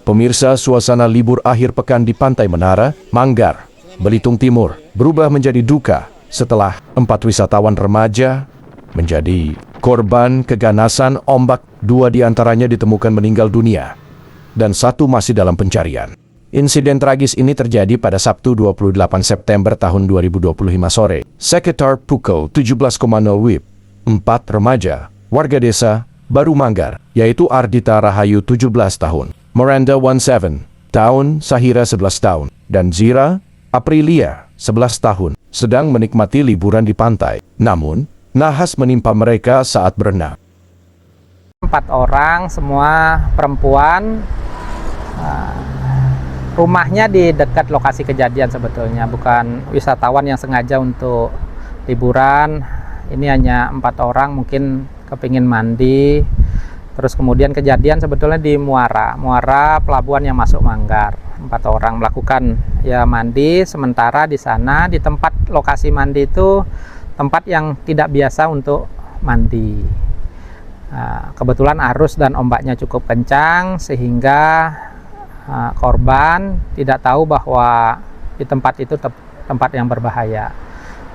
Pemirsa, suasana libur akhir pekan di Pantai Menara, Manggar, Belitung Timur berubah menjadi duka setelah 4 wisatawan remaja menjadi korban keganasan ombak. 2 diantaranya ditemukan meninggal dunia dan 1 masih dalam pencarian. Insiden tragis ini terjadi pada Sabtu 28 September tahun 2025 sore. Sekitar pukul 17.00 WIB, 4 remaja, warga desa Baru Manggar, yaitu Ardita Rahayu 17 tahun, Miranda 17 tahun, Sahira 11 tahun, dan Zira Aprilia 11 tahun, sedang menikmati liburan di pantai. Namun, nahas menimpa mereka saat berenang. 4 orang, semua perempuan. Rumahnya di dekat lokasi kejadian sebetulnya, bukan wisatawan yang sengaja untuk liburan. Ini hanya 4 orang, mungkin kepingin mandi. Terus kemudian kejadian sebetulnya di Muara pelabuhan yang masuk Manggar. 4 orang melakukan ya mandi sementara di sana. Di tempat lokasi mandi itu tempat yang tidak biasa untuk mandi. Kebetulan arus dan ombaknya cukup kencang sehingga korban tidak tahu bahwa di tempat itu tempat yang berbahaya.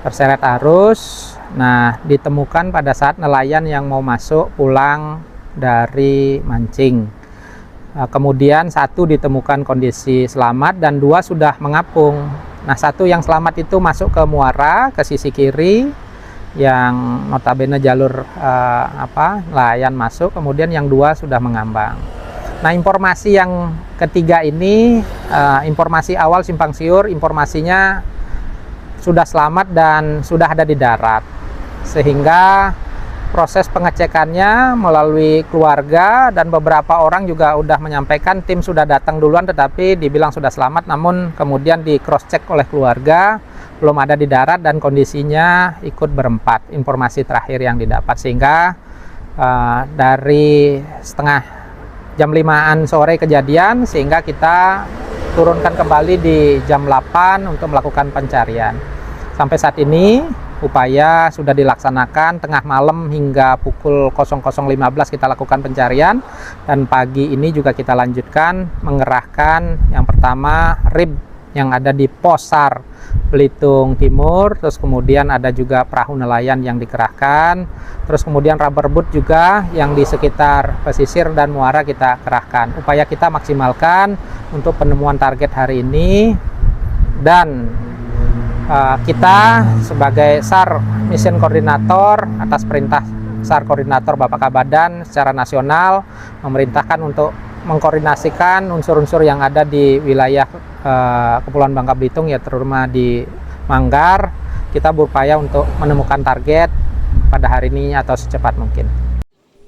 Terseret arus. Nah, ditemukan pada saat nelayan yang mau masuk pulang dari mancing. Kemudian 1 ditemukan kondisi selamat dan 2 sudah mengapung. Nah, 1 yang selamat itu masuk ke muara ke sisi kiri yang notabene jalur nelayan masuk. Kemudian yang 2 sudah mengambang. Nah, informasi yang ketiga ini informasi awal simpang siur, informasinya sudah selamat dan sudah ada di darat, sehingga proses pengecekannya melalui keluarga dan beberapa orang juga sudah menyampaikan tim sudah datang duluan tetapi dibilang sudah selamat, namun kemudian di cross check oleh keluarga belum ada di darat dan kondisinya ikut berempat. Informasi terakhir yang didapat, sehingga dari jam 5-an sore kejadian, sehingga kita turunkan kembali di jam 8 untuk melakukan pencarian. Sampai saat ini upaya sudah dilaksanakan tengah malam hingga pukul 00.15 kita lakukan pencarian, dan pagi ini juga kita lanjutkan mengerahkan yang pertama RIB yang ada di Posar Belitung Timur, terus kemudian ada juga perahu nelayan yang dikerahkan, terus kemudian rubber boat juga yang di sekitar pesisir dan muara kita kerahkan. Upaya kita maksimalkan untuk penemuan target hari ini, dan kita sebagai SAR Mission Koordinator atas perintah SAR Koordinator Bapak Kabadan secara nasional memerintahkan untuk mengkoordinasikan unsur-unsur yang ada di wilayah Kepulauan Bangka Belitung, ya terutama di Manggar. Kita berupaya untuk menemukan target pada hari ini atau secepat mungkin.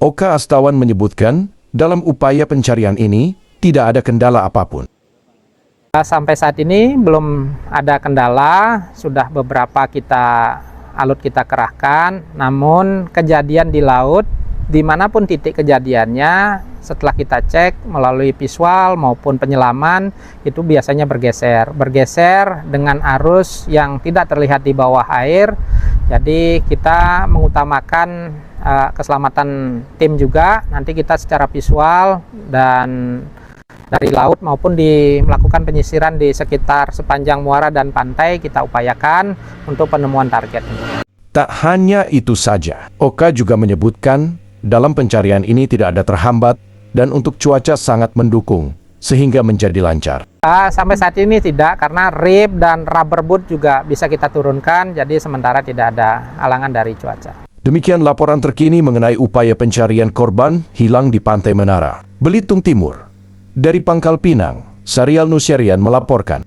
Oka Astawan menyebutkan, dalam upaya pencarian ini tidak ada kendala apapun. Sampai saat ini belum ada kendala, sudah beberapa alut kita kerahkan, namun kejadian di laut, dimanapun titik kejadiannya, setelah kita cek melalui visual maupun penyelaman, itu biasanya bergeser dengan arus yang tidak terlihat di bawah air. Jadi kita mengutamakan keselamatan tim juga. Nanti kita secara visual dan dari laut maupun melakukan penyisiran di sekitar sepanjang muara dan pantai kita upayakan untuk penemuan target. Tak hanya itu saja, Oka juga menyebutkan dalam pencarian ini tidak ada terhambat dan untuk cuaca sangat mendukung sehingga menjadi lancar. Sampai saat ini tidak, karena RIB dan rubber boat juga bisa kita turunkan, jadi sementara tidak ada halangan dari cuaca. Demikian laporan terkini mengenai upaya pencarian korban hilang di Pantai Menara, Belitung Timur. Dari Pangkal Pinang, Sarial Nusyarian melaporkan.